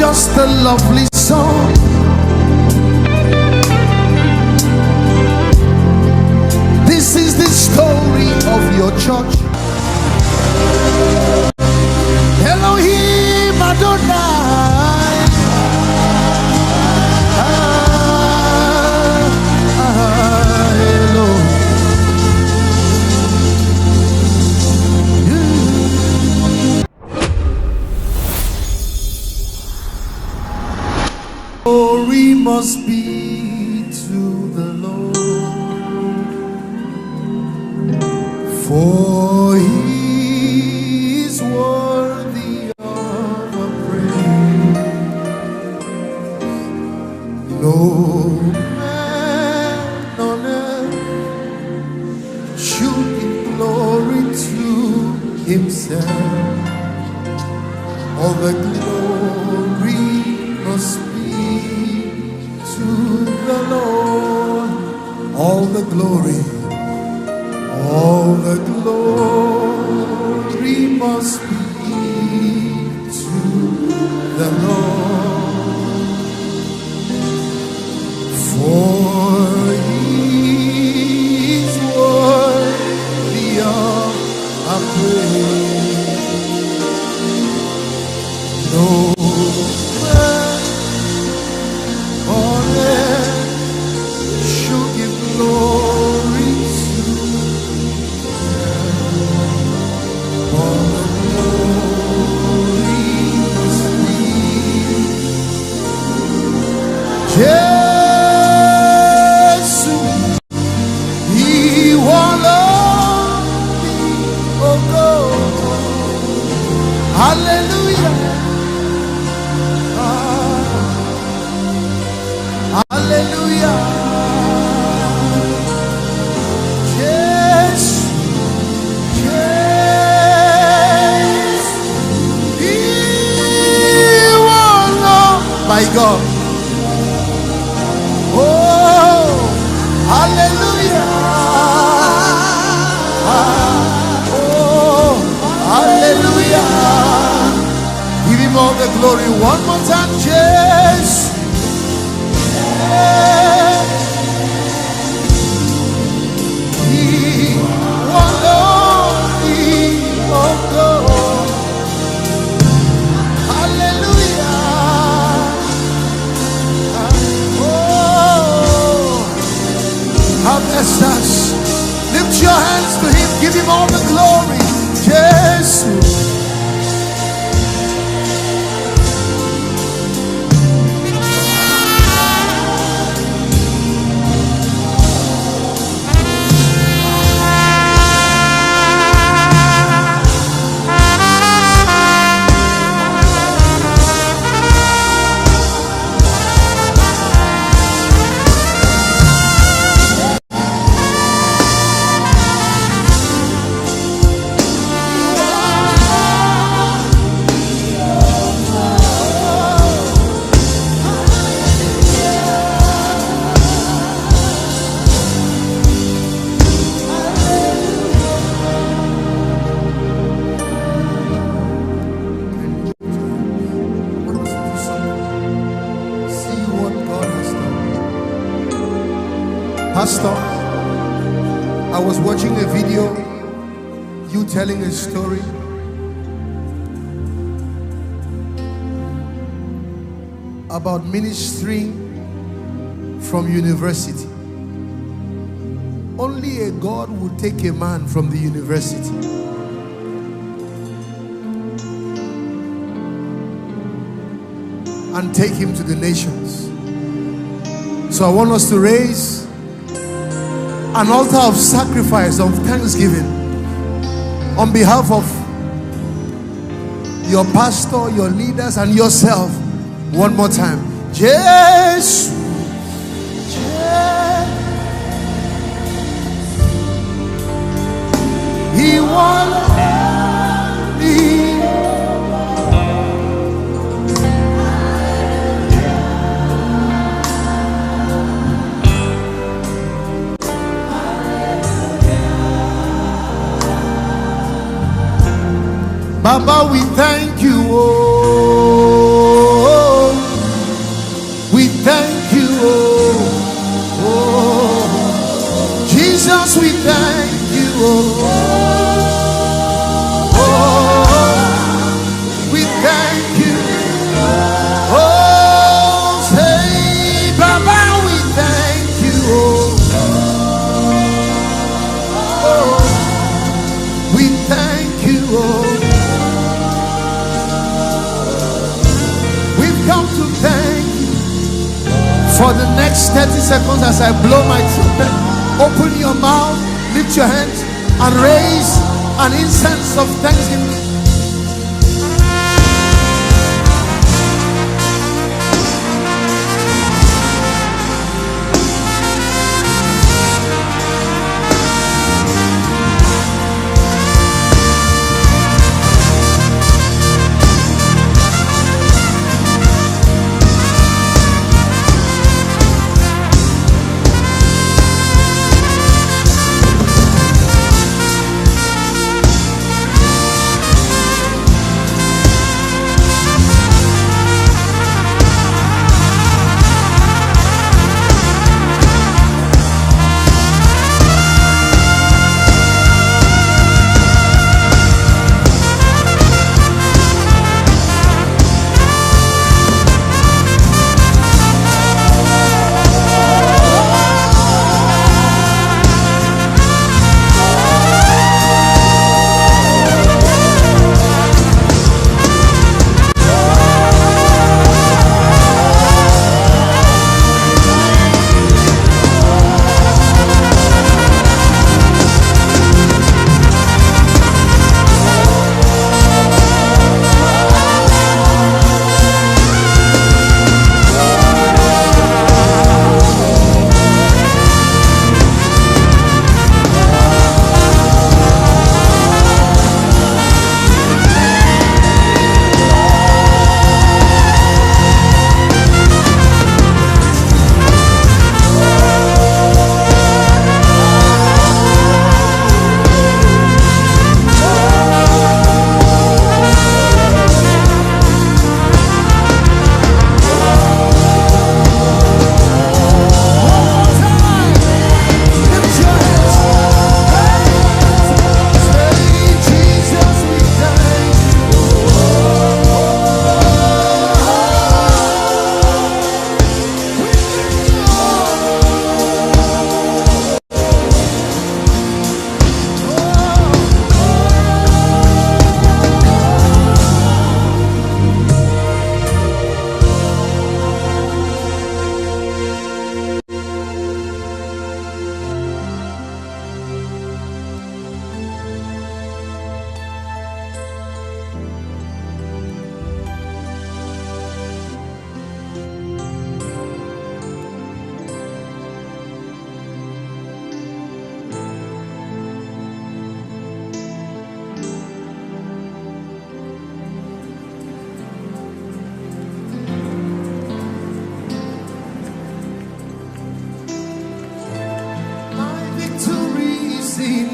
just a lovely song. This is the story of your church. Elohim Adonai. Glory must be to the Lord, for He is worthy of a praise. No man on earth should give glory to himself. All the glory must be to the Lord. All the glory must be to the Lord, for He is worthy of our praise. No man on earth should give glory to Him. All the glory must be Jesus. He won oh God. Hallelujah. Hallelujah. Yes. Yes. He won my God. Oh, hallelujah. Oh, hallelujah. Give Him all the glory one more time. Yes. He won oh God. Hallelujah. Oh, how blessed us. Lift your hands to Him. Give Him all the glory. Jesus. Pastor, I was watching a video, you telling a story about ministering from university. Only a God would take a man from the university and take him to the nations. So I want us to raise an altar of sacrifice, of thanksgiving on behalf of your pastor, your leaders, and yourself. One more time. Jesus. He won me. Baba, we thank you. Oh. come to thank you. For the next 30 seconds as I blow my trumpet, open your mouth, lift your hands, and raise an incense of thanksgiving.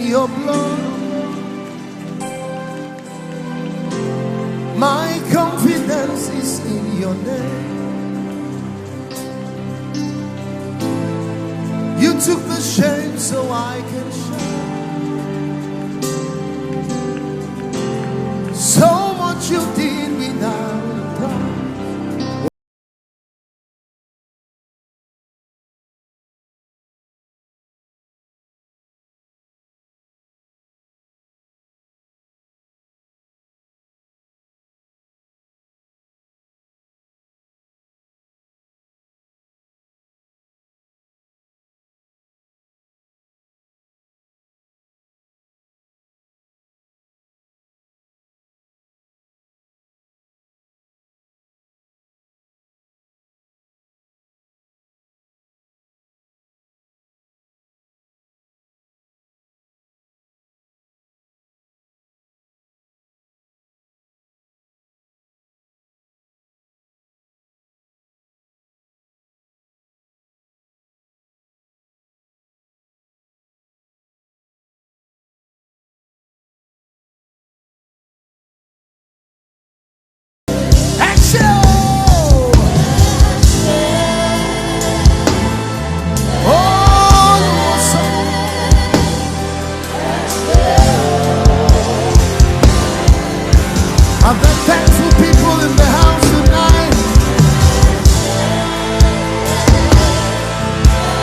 Your blood, my confidence is in your name. You took the shame so I can shine. So much you did without a price.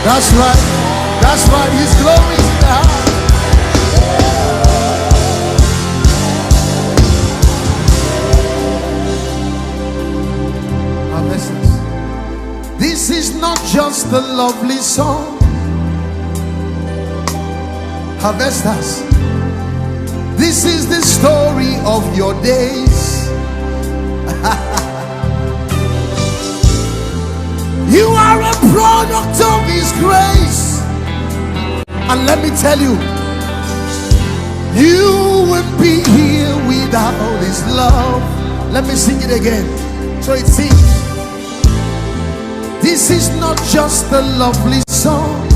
That's right. That's right. His glory is in the house. not just a lovely song. Harvesters, this is the story of your days. You are a product of His grace. And let me tell you, you would be here without His love. Let me sing it again. So it sings. This is not just a lovely song.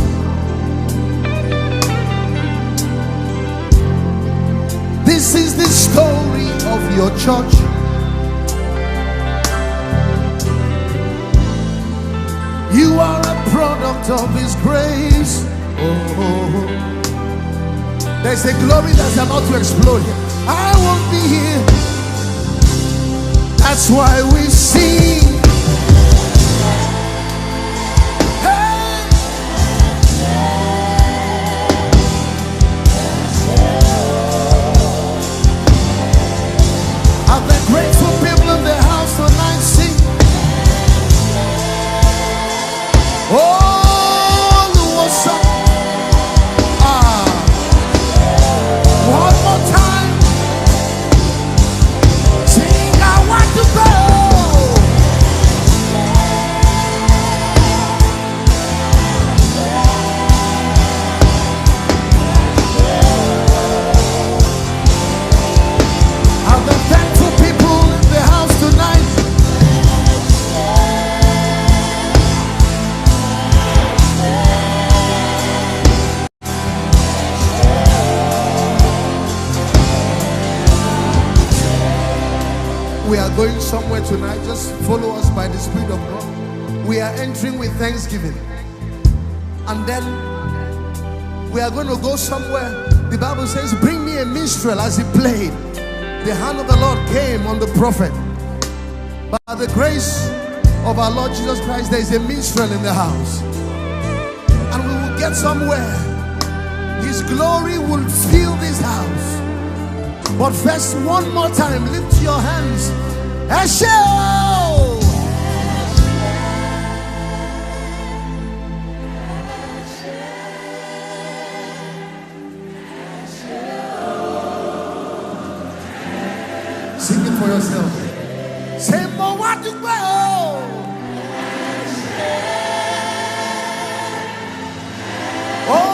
This is the story of your church. You are a product of His grace. Oh, there's a glory that's about to explode here. I won't be here. That's why we sing. Grateful people in the house tonight sing. Oh, the awesome. One more time. Sing, I want to go. Are the thankful people in the house tonight? We are going somewhere tonight. Just follow us by the Spirit of God. We are entering with thanksgiving, and then we are going to go somewhere. The Bible says, bring me a minstrel. As he played, the hand of the Lord came on the prophet. By the grace of our Lord Jesus Christ, there is a minstrel in the house, and we will get somewhere. His glory will fill this house. But first, one more time, lift your hands. Esho! Sing it for yourself. Say more what to go. Oh,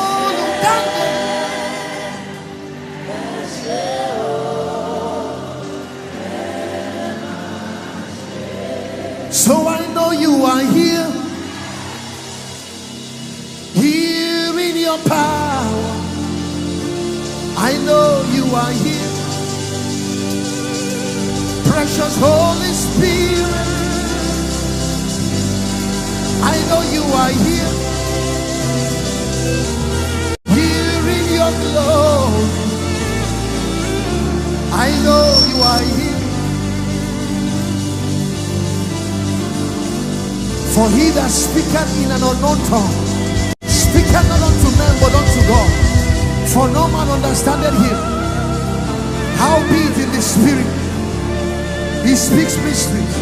so I know you are here, here in your power. I know you are here. Precious Holy Spirit, I know you are here, here in your glory. I know you are here. For he that speaketh in an unknown tongue speaketh not unto men but unto God. For no man understandeth him. Howbeit in the spirit he speaks mysteries.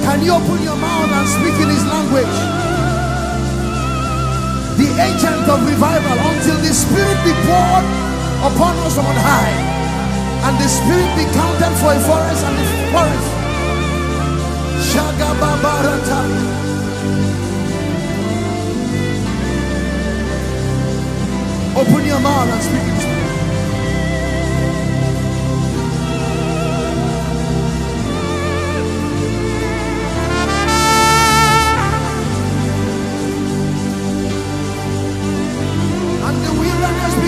Can you open your mouth and speak in his language? The agent of revival, until the Spirit be poured upon us on high, and the Spirit be counted for a forest and the forest. Shagababarata. Open your mouth and speak in spirit.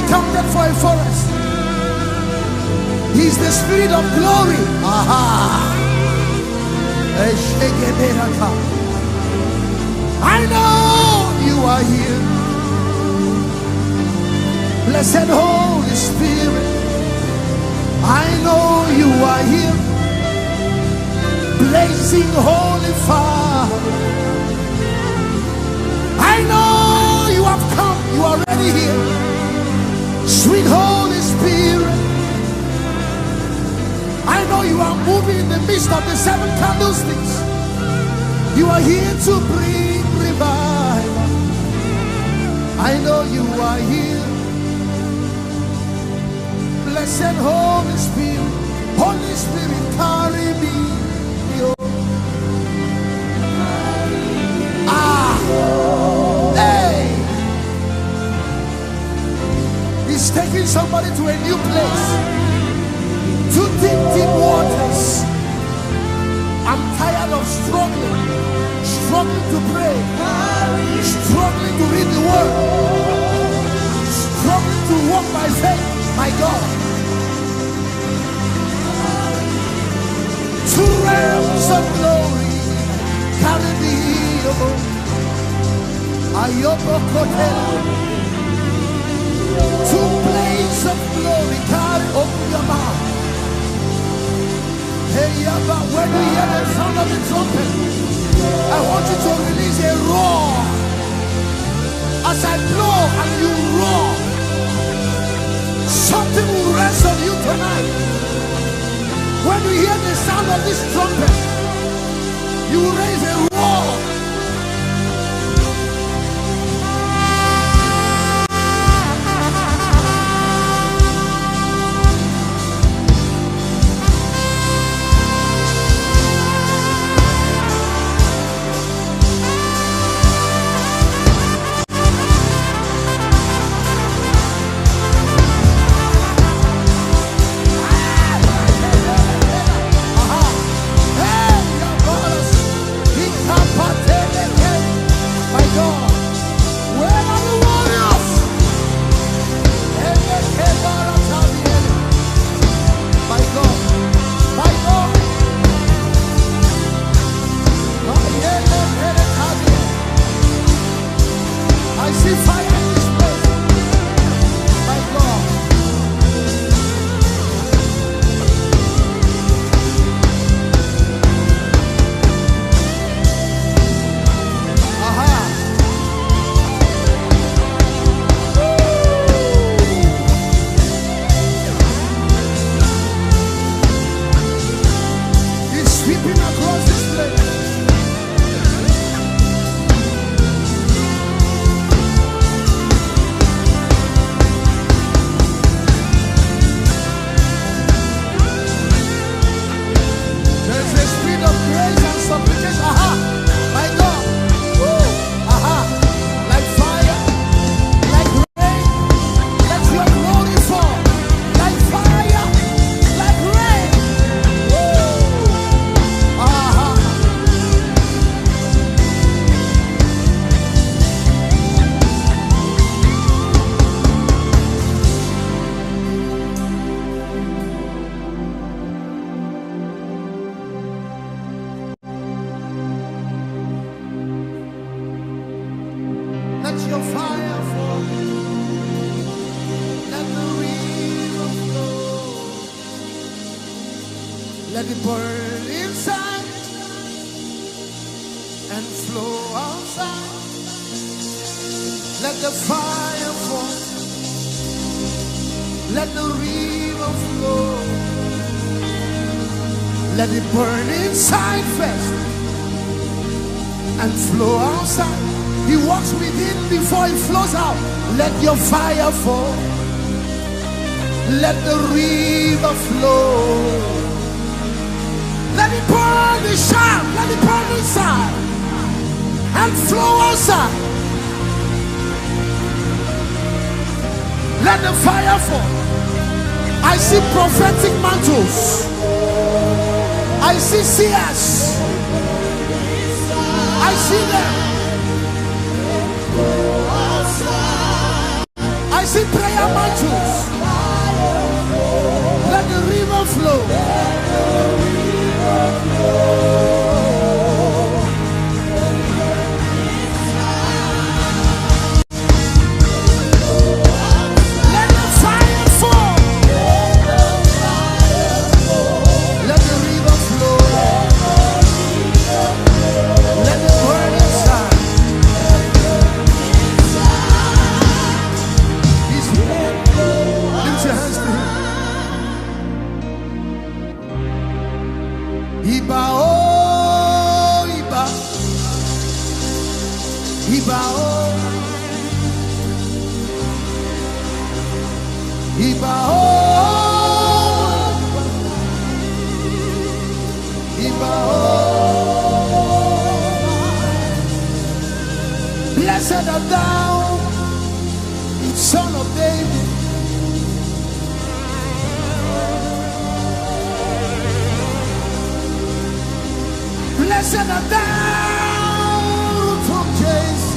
Counted for a forest. He's the Spirit of glory. Aha. I know you are here. Blessed Holy Spirit, I know you are here. Blazing holy fire, I know you have come. You are already here. Sweet Holy Spirit, I know you are moving in the midst of the seven candlesticks. You are here to bring I know you are here. Blessed Holy Spirit, Holy Spirit, carry me. Hey! He's taking somebody to a new place, to deep, deep waters. I'm tired of struggling to pray, struggling to read the word, struggling to walk by faith. My God, two realms of glory, carry me over. Two places of glory, carry, open your mouth. Hey, Yaba, when you hear the sound of the trumpet, I want you to release a roar. As I blow and you roar, something will rest on you tonight. When you hear the sound of this trumpet, you raise a roar. Let it burn inside and flow outside. Let the fire fall. Let the river flow. Let it burn inside first and flow outside. He walks within before he flows out. Let your fire fall. Let the river flow. Let it burn the shine. Let it burn inside and flow outside. Let the fire fall. I see prophetic mantles. I see seers. I see them. I see prayer mantles. Let the river flow. Let the fire fall. Let the river flow. Let it burn inside. He's here. Lift your hands to him. Iba, oh, Iba. Iba, oh. Iba, Iba, blessed art thou, Son of David. Blessed art thou from Jesse.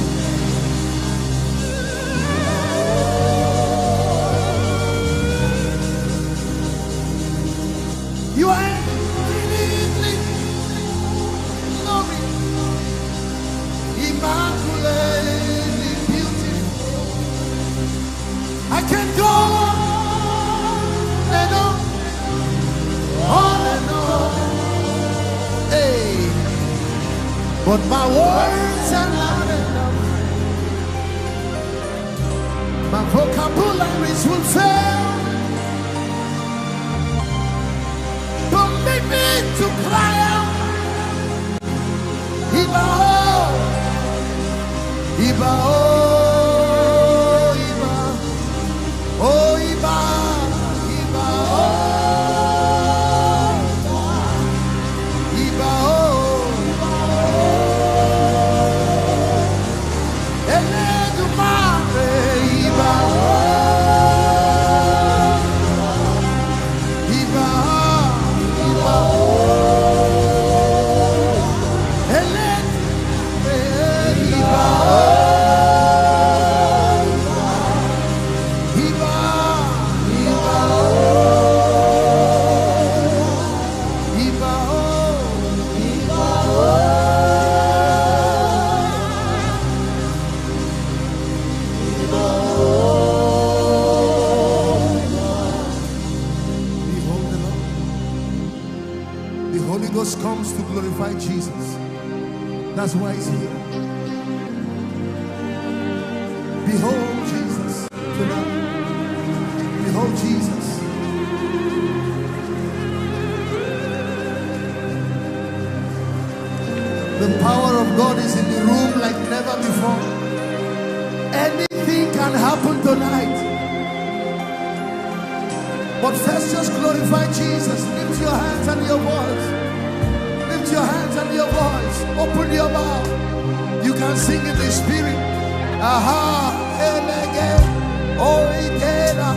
You are infinitely glory, immaculately beautiful. I can go on and on. Hey, but my words are not enough. My vocabularies will fail. Permit me to cry out, Iba, Iba, Iba, oh Iba, Iba, Iba, Eledumare, Iba, Iba. Comes to glorify Jesus. That's why he's here. Behold Jesus tonight. Behold Jesus. The power of God is in the room like never before. Anything can happen tonight. But first just glorify Jesus. Lift your hands and your voice. Lift your hands and your voice. Open your mouth. You can sing in the spirit. Aha. Elege. Oh, Ikeda.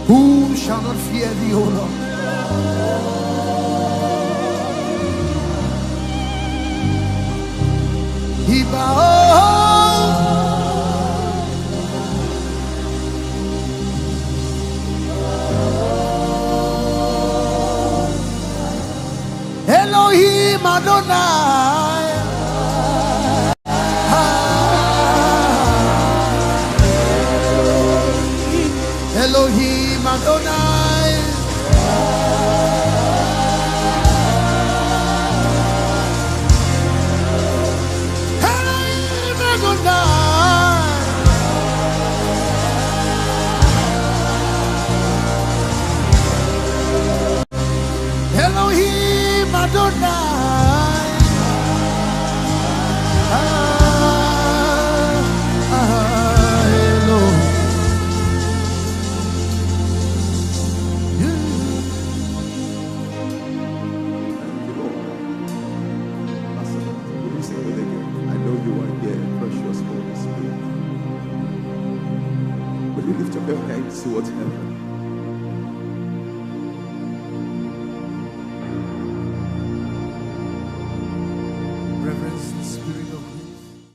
Who shall not fear thee, O Lord? He Elohim Adonai. Elohim Adonai. Elohim Adonai. Elohim Adonai. Lift up your hands towards heaven.